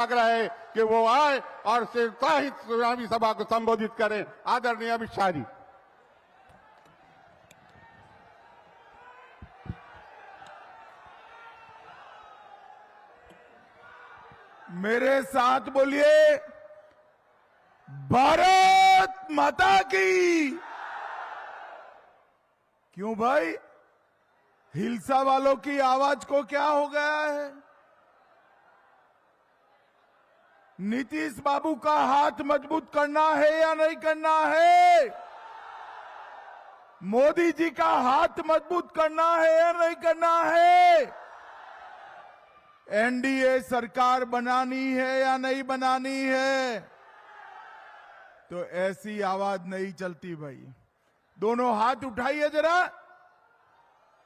आग्रह है कि वो आए और साहित्य चुनावी सभा को संबोधित करें। आदरणीय अमित शाह जी। मेरे साथ बोलिए, भारत माता की। क्यों भाई, हिलसा वालों की आवाज को क्या हो गया है? नीतीश बाबू का हाथ मजबूत करना है या नहीं करना है? मोदी जी का हाथ मजबूत करना है या नहीं करना है? एनडीए सरकार बनानी है या नहीं बनानी है? तो ऐसी आवाज नहीं चलती भाई। दोनों हाथ उठाइए जरा,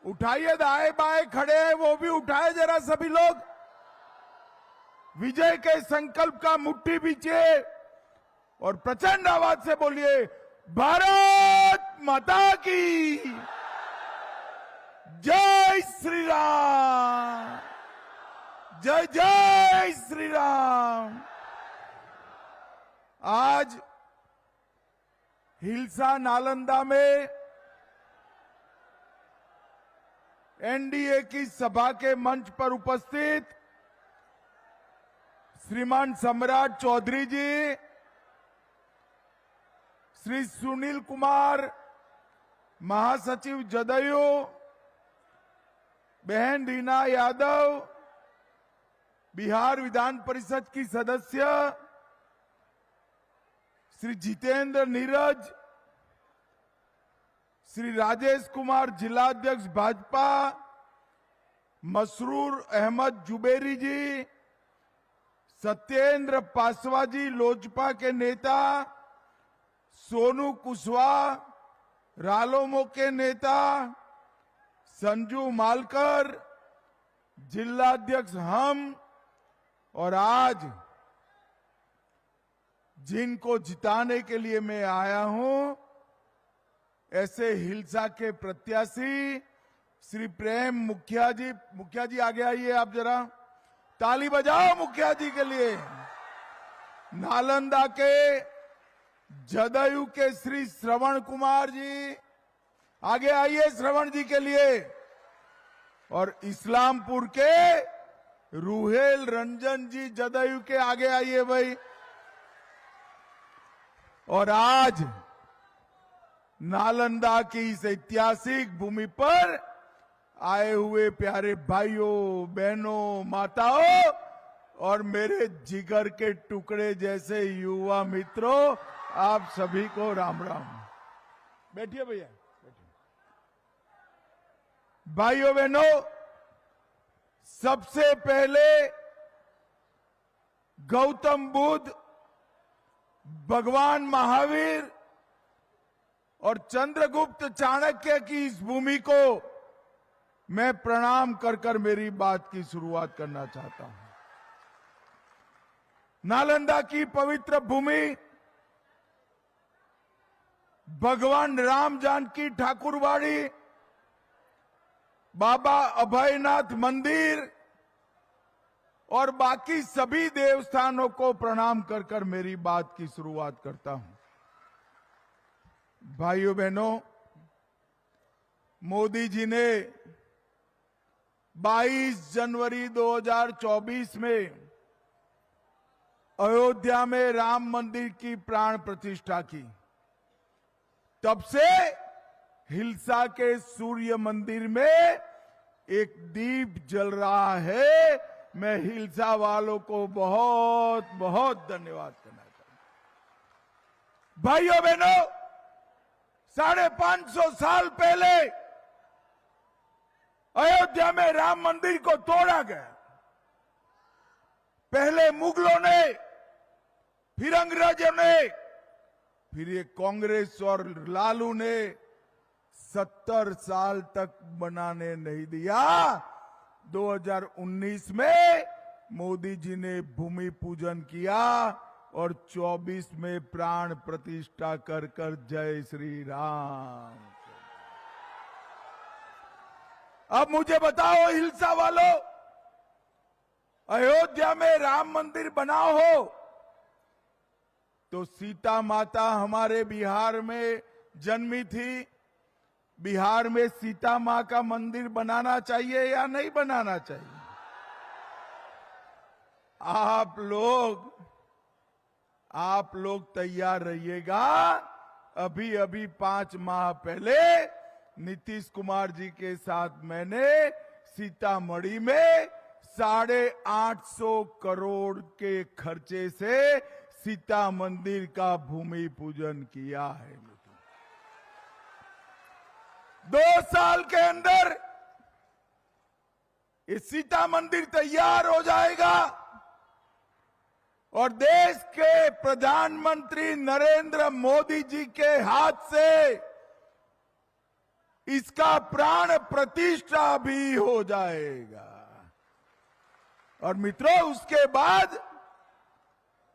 उठाइए। दाएं बाएं खड़े हैं वो भी उठाए जरा सभी लोग। विजय के संकल्प का मुट्ठी बीचिए और प्रचंड आवाज से बोलिए, भारत माता की जय श्री राम, जय जय श्री राम। आज हिलसा नालंदा में एनडीए की सभा के मंच पर उपस्थित श्रीमान सम्राट चौधरी जी, श्री सुनील कुमार महासचिव जदयू, बहन रीना यादव बिहार विधान परिषद की सदस्य, श्री जितेंद्र नीरज, श्री राजेश कुमार जिलाध्यक्ष भाजपा, मसरूर अहमद जुबेरी जी, सत्येंद्र पासवा जी लोजपा के नेता, सोनू कुशवाहा रालोमो के नेता, संजू मालकर जिलाध्यक्ष हम, और आज जिनको जिताने के लिए मैं आया हूं, ऐसे हिलसा के प्रत्याशी श्री प्रेम मुखिया जी। मुखिया जी आगे आइए, आप जरा ताली बजाओ मुखिया जी के लिए। नालंदा के जदयू के श्री श्रवण कुमार जी, आगे आइए श्रवण जी के लिए। और इस्लामपुर के रूहेल रंजन जी जदयू के, आगे आइए भाई। और आज नालंदा की इस ऐतिहासिक भूमि पर आए हुए प्यारे भाइयों बहनों माताओं और मेरे जिगर के टुकड़े जैसे युवा मित्रों, आप सभी को राम राम। बैठिए भैया, बैठिए। भाइयों बहनों, सबसे पहले गौतम बुद्ध, भगवान महावीर और चंद्रगुप्त चाणक्य की इस भूमि को मैं प्रणाम कर कर मेरी बात की शुरुआत करना चाहता हूं। नालंदा की पवित्र भूमि, भगवान राम जानकी ठाकुरवाड़ी, बाबा अभयनाथ मंदिर और बाकी सभी देवस्थानों को प्रणाम कर कर मेरी बात की शुरुआत करता हूं। भाइयों बहनों, मोदी जी ने 22 जनवरी 2024 में अयोध्या में राम मंदिर की प्राण प्रतिष्ठा की। तब से हिलसा के सूर्य मंदिर में एक दीप जल रहा है। मैं हिलसा वालों को बहुत बहुत धन्यवाद करना चाहता हूं। भाइयों बहनों, 550 साल पहले अयोध्या में राम मंदिर को तोड़ा गया। पहले मुगलों ने, फिर अंग्रेजों ने, फिर ये कांग्रेस और लालू ने 70 साल तक बनाने नहीं दिया। 2019 में मोदी जी ने भूमि पूजन किया और 24 में प्राण प्रतिष्ठा कर कर जय श्री राम। अब मुझे बताओ हिलसा वालों, अयोध्या में राम मंदिर बना हो तो सीता माता हमारे बिहार में जन्मी थी। बिहार में सीता मां का मंदिर बनाना चाहिए या नहीं बनाना चाहिए? आप लोग तैयार रहिएगा। अभी अभी 5 माह पहले नीतीश कुमार जी के साथ मैंने सीतामढ़ी में 850 करोड़ के खर्चे से सीता मंदिर का भूमि पूजन किया है। 2 साल के अंदर ये सीता मंदिर तैयार हो जाएगा और देश के प्रधानमंत्री नरेंद्र मोदी जी के हाथ से इसका प्राण प्रतिष्ठा भी हो जाएगा। और मित्रों, उसके बाद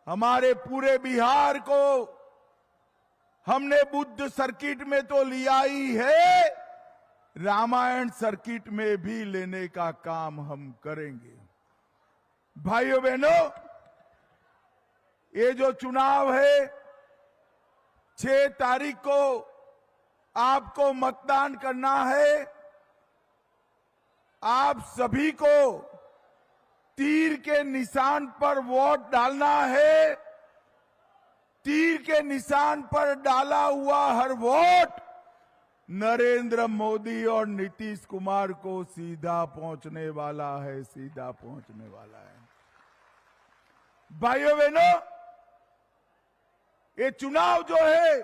हमारे पूरे बिहार को हमने बुद्ध सर्किट में तो लिया ही है, रामायण सर्किट में भी लेने का काम हम करेंगे। भाइयों बहनों, ये जो चुनाव है 6 तारीख को आपको मतदान करना है। आप सभी को तीर के निशान पर वोट डालना है। तीर के निशान पर डाला हुआ हर वोट नरेंद्र मोदी और नीतीश कुमार को सीधा पहुंचने वाला है, सीधा पहुंचने वाला है। भाइयों बहनों, ये चुनाव जो है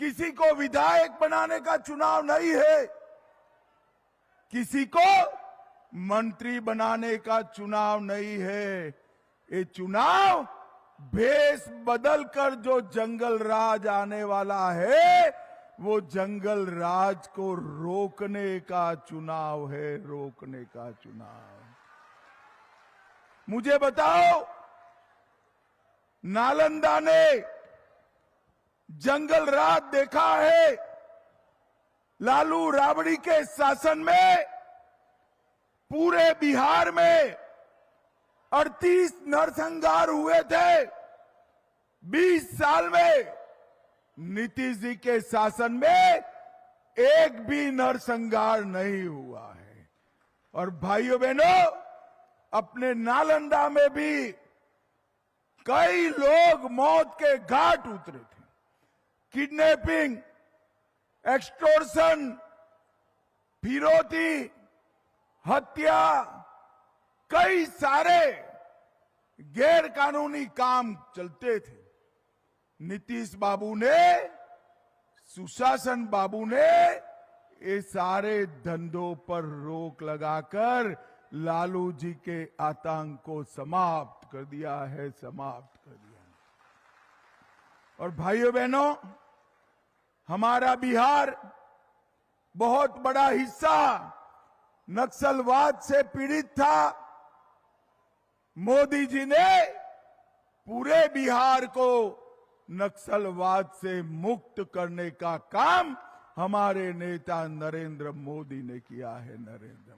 किसी को विधायक बनाने का चुनाव नहीं है, किसी को मंत्री बनाने का चुनाव नहीं है। ये चुनाव भेष बदलकर जो जंगल राज आने वाला है, वो जंगल राज को रोकने का चुनाव है, रोकने का चुनाव। मुझे बताओ, नालंदा ने जंगल राज देखा है? लालू राबड़ी के शासन में पूरे बिहार में 38 नरसंहार हुए थे। 20 साल में नीतीश जी के शासन में एक भी नरसंहार नहीं हुआ है। और भाइयों बहनों, अपने नालंदा में भी कई लोग मौत के घाट उतरे थे। किडनैपिंग, एक्सटॉर्शन, फिरौती, हत्या, कई सारे गैर कानूनी काम चलते थे। नीतीश बाबू ने, सुशासन बाबू ने ये सारे धंधों पर रोक लगाकर लालू जी के आतंक को समाप्त कर दिया है, समाप्त कर दिया है। और भाइयों बहनों, हमारा बिहार बहुत बड़ा हिस्सा नक्सलवाद से पीड़ित था। मोदी जी ने पूरे बिहार को नक्सलवाद से मुक्त करने का काम हमारे नेता नरेंद्र मोदी ने किया है, नरेंद्र।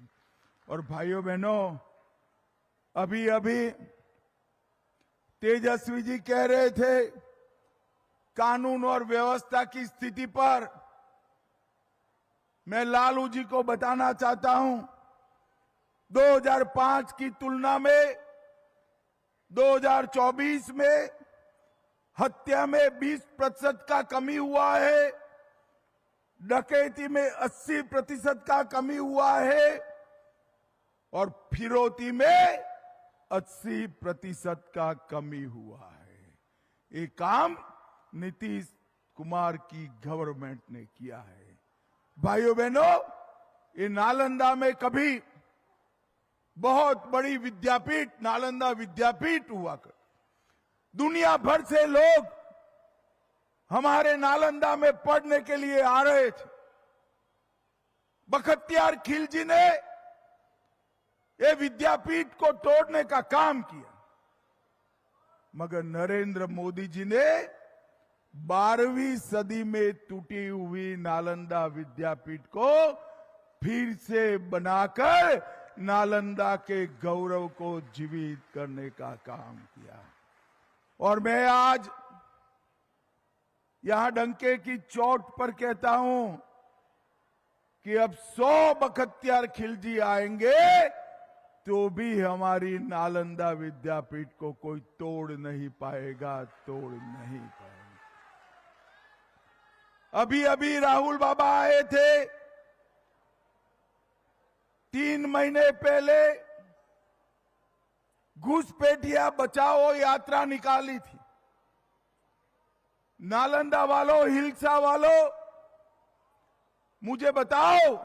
और भाइयों बहनों, अभी अभी तेजस्वी जी कह रहे थे कानून और व्यवस्था की स्थिति पर। मैं लालू जी को बताना चाहता हूं, 2005 की तुलना में 2024 में हत्या में 20% का कमी हुआ है, डकैती में 80% का कमी हुआ है और फिरौती में 80% का कमी हुआ है। ये काम नीतीश कुमार की गवर्नमेंट ने किया है। भाइयों बहनों, ये नालंदा में कभी बहुत बड़ी विद्यापीठ, नालंदा विद्यापीठ हुआ कर दुनिया भर से लोग हमारे नालंदा में पढ़ने के लिए आ रहे थे। बख्तियार खिलजी ने ये विद्यापीठ को तोड़ने का काम किया, मगर नरेंद्र मोदी जी ने 12वीं सदी में टूटी हुई नालंदा विद्यापीठ को फिर से बनाकर नालंदा के गौरव को जीवित करने का काम किया। और मैं आज यहां डंके की चोट पर कहता हूं कि अब 100 बख्तियार खिलजी आएंगे तो भी हमारी नालंदा विद्यापीठ को कोई तोड़ नहीं पाएगा, तोड़ नहीं पाएगा। अभी अभी राहुल बाबा आए थे, 3 महीने पहले घुसपैठिया बचाओ यात्रा निकाली थी। नालंदा वालों, हिल्सा वालों, मुझे बताओ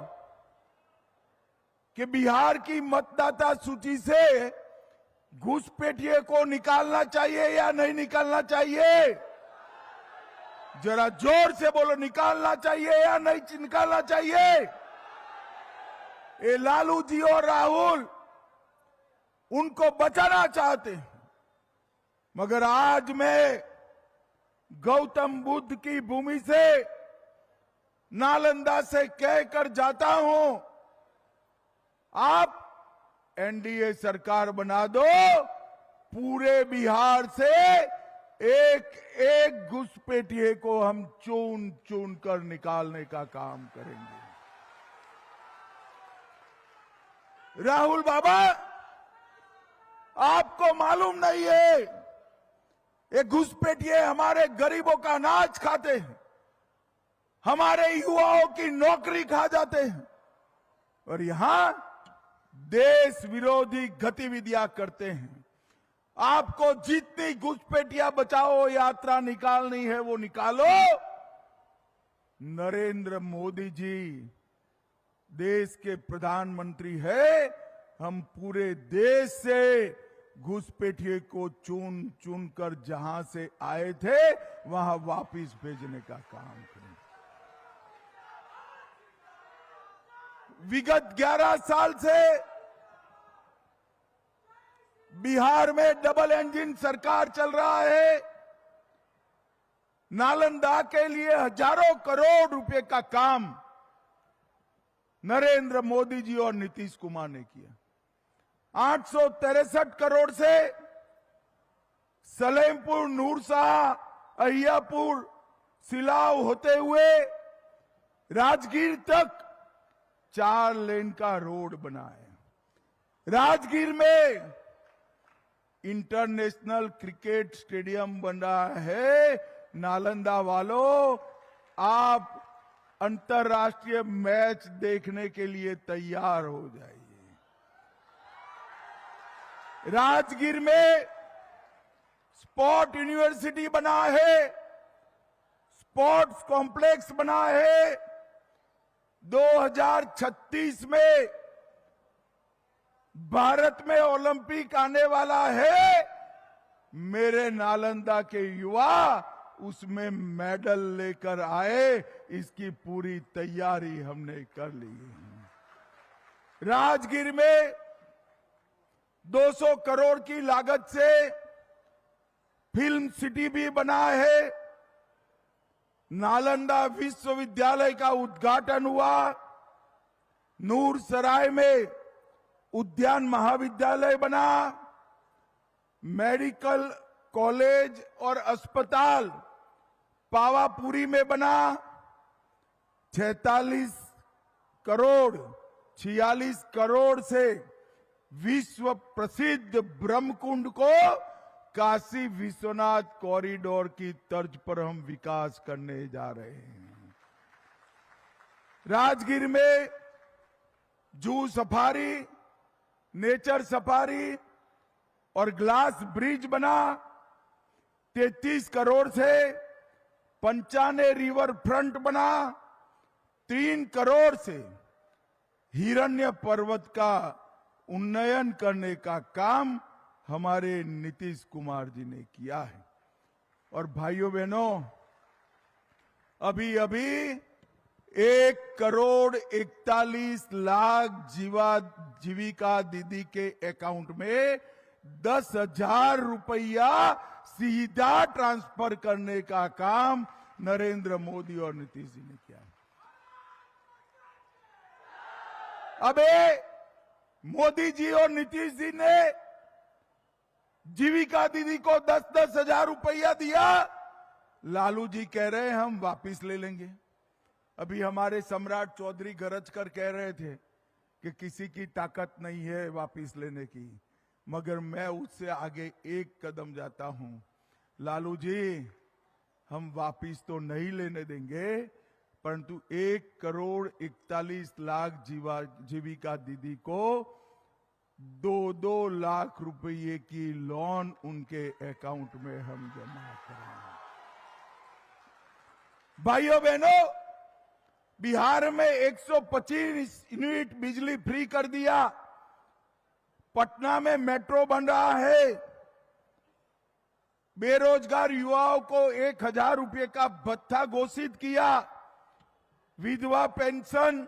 कि बिहार की मतदाता सूची से घुसपैठिए को निकालना चाहिए या नहीं निकालना चाहिए? जरा जोर से बोलो, निकालना चाहिए या नहीं निकालना चाहिए? ये लालू जी और राहुल उनको बचाना चाहते हैं, मगर आज मैं गौतम बुद्ध की भूमि से, नालंदा से कहकर जाता हूं, आप एनडीए सरकार बना दो, पूरे बिहार से एक एक घुसपैठिए को हम चुन चुन कर निकालने का काम करेंगे। राहुल बाबा, आपको मालूम नहीं है, ये घुसपैठिए हमारे गरीबों का अनाज खाते हैं, हमारे युवाओं की नौकरी खा जाते हैं और यहां देश विरोधी गतिविधियां करते हैं। आपको जितनी घुसपैठिया बचाओ यात्रा निकालनी है वो निकालो। नरेंद्र मोदी जी देश के प्रधानमंत्री है, हम पूरे देश से घुसपैठिए को चुन चुन कर जहां से आए थे वहां वापस भेजने का काम करें। विगत 11 साल से बिहार में डबल इंजन सरकार चल रहा है। नालंदा के लिए हजारों करोड़ रुपए का काम नरेंद्र मोदी जी और नीतीश कुमार ने किया। 863 करोड़ से सलेमपुर, नूरशाह, अहियापुर, सिलाव होते हुए राजगीर तक 4 लेन का रोड बना है। राजगीर में इंटरनेशनल क्रिकेट स्टेडियम बन रहा है। नालंदा वालों, आप अंतर्राष्ट्रीय मैच देखने के लिए तैयार हो जाइए। राजगीर में स्पोर्ट यूनिवर्सिटी बना है, स्पोर्ट्स कॉम्प्लेक्स बना है। 2036 में भारत में ओलंपिक आने वाला है। मेरे नालंदा के युवा उसमें मेडल लेकर आए, इसकी पूरी तैयारी हमने कर ली है। राजगीर में 200 करोड़ की लागत से फिल्म सिटी भी बना है। नालंदा विश्वविद्यालय का उद्घाटन हुआ। नूरसराय में उद्यान महाविद्यालय बना। मेडिकल कॉलेज और अस्पताल पावापुरी में बना। 46 करोड़ से विश्व प्रसिद्ध ब्रह्मकुंड को काशी विश्वनाथ कॉरिडोर की तर्ज पर हम विकास करने जा रहे हैं। राजगीर में जू सफारी, नेचर सफारी और ग्लास ब्रिज बना। 33 करोड़ से पंचाने रिवर फ्रंट बना। 3 करोड़ से हिरण्य पर्वत का उन्नयन करने का काम हमारे नीतीश कुमार जी ने किया है। और भाइयों बहनों, अभी अभी 1,41,00,000 जीविका दीदी के अकाउंट में 10,000 रुपया सीधा ट्रांसफर करने का काम नरेंद्र मोदी और नीतीश जी ने किया। अब मोदी जी और नीतीश जी ने जीविका दीदी को 10-10 हजार रुपया दिया। लालू जी कह रहे हैं हम वापिस ले लेंगे। अभी हमारे सम्राट चौधरी गरज कर कह रहे थे कि किसी की ताकत नहीं है वापिस लेने की, मगर मैं उससे आगे एक कदम जाता हूं। लालू जी, हम वापिस तो नहीं लेने देंगे, परंतु 1,41,00,000 जीविका दीदी को 2-2 लाख रुपए की लोन उनके अकाउंट में हम जमा करेंगे। भाइयों बहनों, बिहार में 125 यूनिट बिजली फ्री कर दिया। पटना में मेट्रो बन रहा है। बेरोजगार युवाओं को 1,000 रुपए का भत्ता घोषित किया। विधवा पेंशन,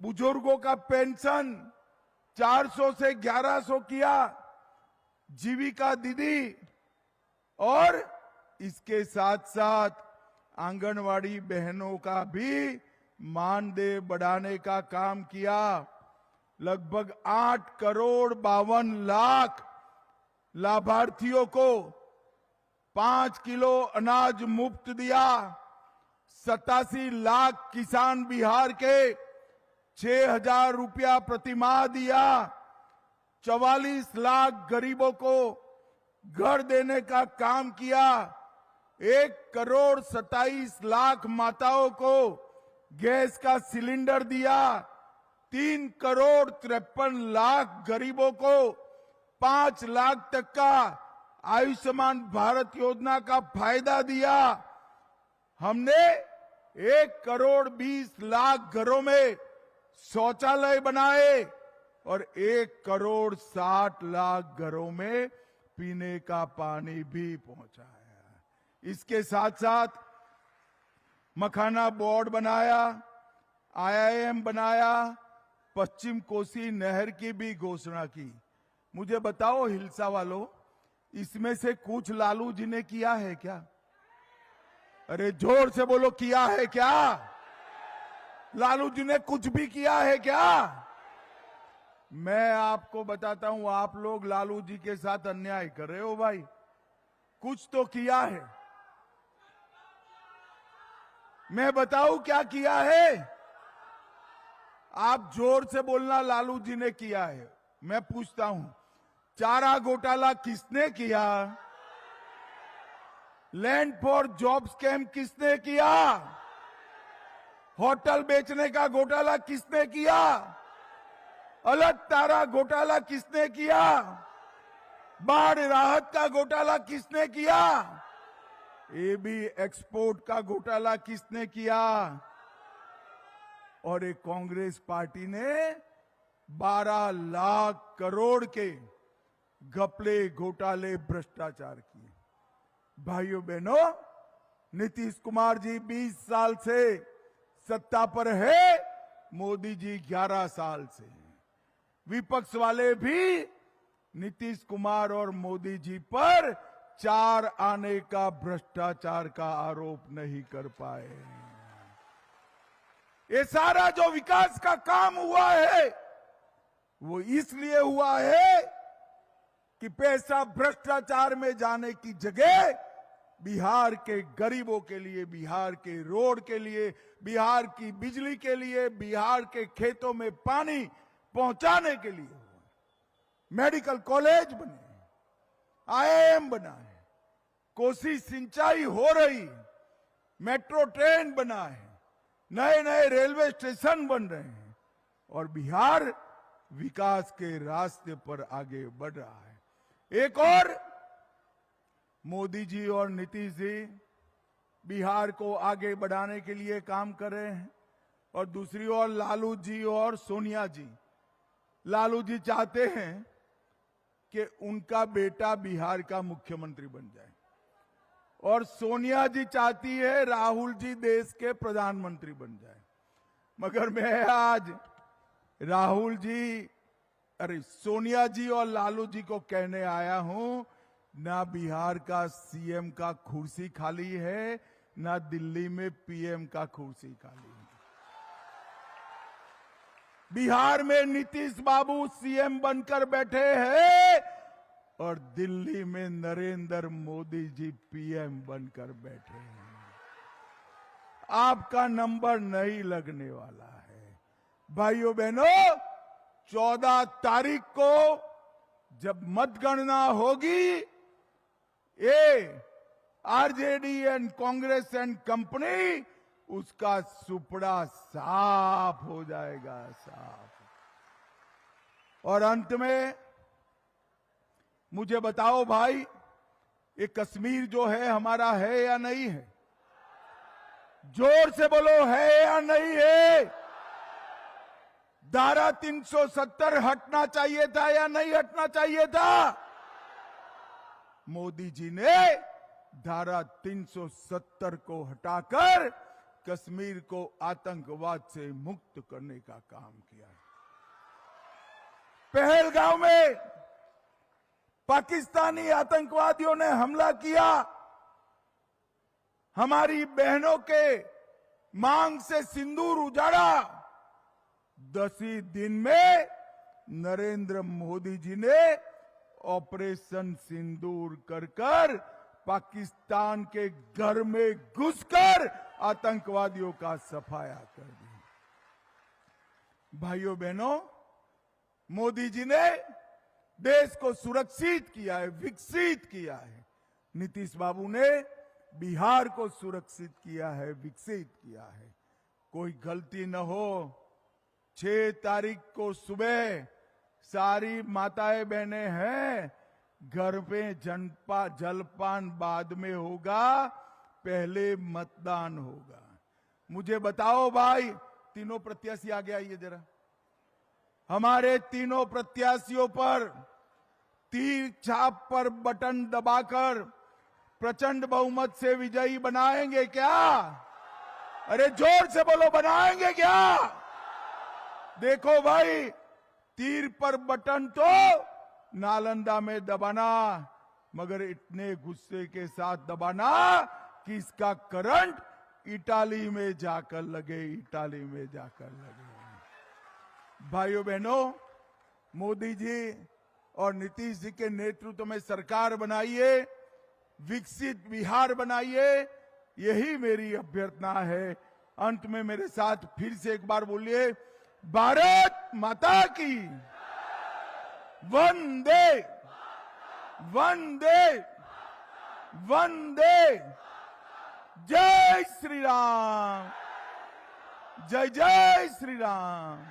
बुजुर्गों का पेंशन 400 से 1,100 किया। जीविका दीदी और इसके साथ साथ आंगनवाड़ी बहनों का भी मानदेय बढ़ाने का काम किया। लगभग 8,52,00,000 लाभार्थियों को 5 किलो अनाज मुफ्त दिया। 87 लाख किसान बिहार के 6,000 रुपया प्रतिमाह दिया। 44 लाख गरीबों को घर देने का काम किया। 1,27,00,000 माताओं को गैस का सिलेंडर दिया। 3,53,00,000 गरीबों को 5 लाख तक का आयुष्मान भारत योजना का फायदा दिया। हमने 1,20,00,000 घरों में शौचालय बनाए और 1,60,00,000 घरों में पीने का पानी भी पहुंचाया। इसके साथ साथ मखाना बोर्ड बनाया, IIM बनाया, पश्चिम कोसी नहर की भी घोषणा की। मुझे बताओ हिलसा वालों, इसमें से कुछ लालू जी ने किया है क्या? अरे जोर से बोलो, किया है क्या? लालू जी ने कुछ भी किया है क्या? मैं आपको बताता हूं, आप लोग लालू जी के साथ अन्याय कर रहे हो भाई। कुछ तो किया है। मैं बताऊं क्या किया है? आप जोर से बोलना, लालू जी ने किया है। मैं पूछता हूं, चारा घोटाला किसने किया? लैंड फॉर जॉब स्कैम किसने किया? होटल बेचने का घोटाला किसने किया? अलग तारा घोटाला किसने किया? बाढ़ राहत का घोटाला किसने किया? एबी एक्सपोर्ट का घोटाला किसने किया? और एक कांग्रेस पार्टी ने 12 लाख करोड़ के घपले घोटाले भ्रष्टाचार किए। भाइयों बहनों, नीतीश कुमार जी 20 साल से सत्ता पर है, मोदी जी 11 साल से। विपक्ष वाले भी नीतीश कुमार और मोदी जी पर 4 आने का भ्रष्टाचार का आरोप नहीं कर पाए। ये सारा जो विकास का काम हुआ है वो इसलिए हुआ है कि पैसा भ्रष्टाचार में जाने की जगह बिहार के गरीबों के लिए, बिहार के रोड के लिए, बिहार की बिजली के लिए, बिहार के खेतों में पानी पहुंचाने के लिए हुआ। मेडिकल कॉलेज बने, IIM बना है, कोसी सिंचाई हो रही, मेट्रो ट्रेन बना है, नए नए रेलवे स्टेशन बन रहे हैं और बिहार विकास के रास्ते पर आगे बढ़ रहा है। एक और मोदी जी और नीतीश जी बिहार को आगे बढ़ाने के लिए काम कर रहे हैं और दूसरी ओर लालू जी और सोनिया जी। लालू जी चाहते हैं कि उनका बेटा बिहार का मुख्यमंत्री बन जाए और सोनिया जी चाहती है राहुल जी देश के प्रधानमंत्री बन जाए। मगर मैं आज राहुल जी, सोनिया जी और लालू जी को कहने आया हूं, ना बिहार का CM का कुर्सी खाली है, ना दिल्ली में PM का कुर्सी खाली है। बिहार में नीतीश बाबू सीएम बनकर बैठे हैं और दिल्ली में नरेंद्र मोदी जी पीएम बनकर बैठे हैं। आपका नंबर नहीं लगने वाला है। भाइयों बहनों, 14 तारीख को जब मतगणना होगी, ये RJD and Congress and company, उसका सुपड़ा साफ हो जाएगा, साफ। और अंत में मुझे बताओ भाई, ये कश्मीर जो है हमारा है या नहीं है? जोर से बोलो, है या नहीं है? धारा 370 हटना चाहिए था या नहीं हटना चाहिए था? मोदी जी ने धारा 370 को हटाकर कश्मीर को आतंकवाद से मुक्त करने का काम किया। पहलगांव में पाकिस्तानी आतंकवादियों ने हमला किया, हमारी बहनों के मांग से सिंदूर उजाड़ा। 10 ही दिन में नरेंद्र मोदी जी ने ऑपरेशन सिंदूर कर पाकिस्तान के घर में घुसकर आतंकवादियों का सफाया कर दिया। भाइयों बहनों, मोदी जी ने देश को सुरक्षित किया है, विकसित किया है। नीतीश बाबू ने बिहार को सुरक्षित किया है, विकसित किया है। कोई गलती न हो, 6 तारीख को सुबह सारी माताएं बहनें हैं, घर पे जलपान बाद में होगा, पहले मतदान होगा। मुझे बताओ भाई, तीनों प्रत्याशी आगे आइए जरा। हमारे तीनों प्रत्याशियों पर तीर छाप पर बटन दबाकर प्रचंड बहुमत से विजयी बनाएंगे क्या? अरे जोर से बोलो, बनाएंगे क्या? देखो भाई, तीर पर बटन तो नालंदा में दबाना, मगर इतने गुस्से के साथ दबाना कि इसका करंट इटाली में जाकर लगे, इटाली में जाकर लगे। भाइयों बहनों, मोदी जी और नीतीश जी के नेतृत्व में सरकार बनाइए, विकसित बिहार बनाइए, यही मेरी अभ्यर्थना है। अंत में मेरे साथ फिर से एक बार बोलिए, भारत माता की वंदे वंदे वंदे। जय श्री राम, जय जय श्री राम।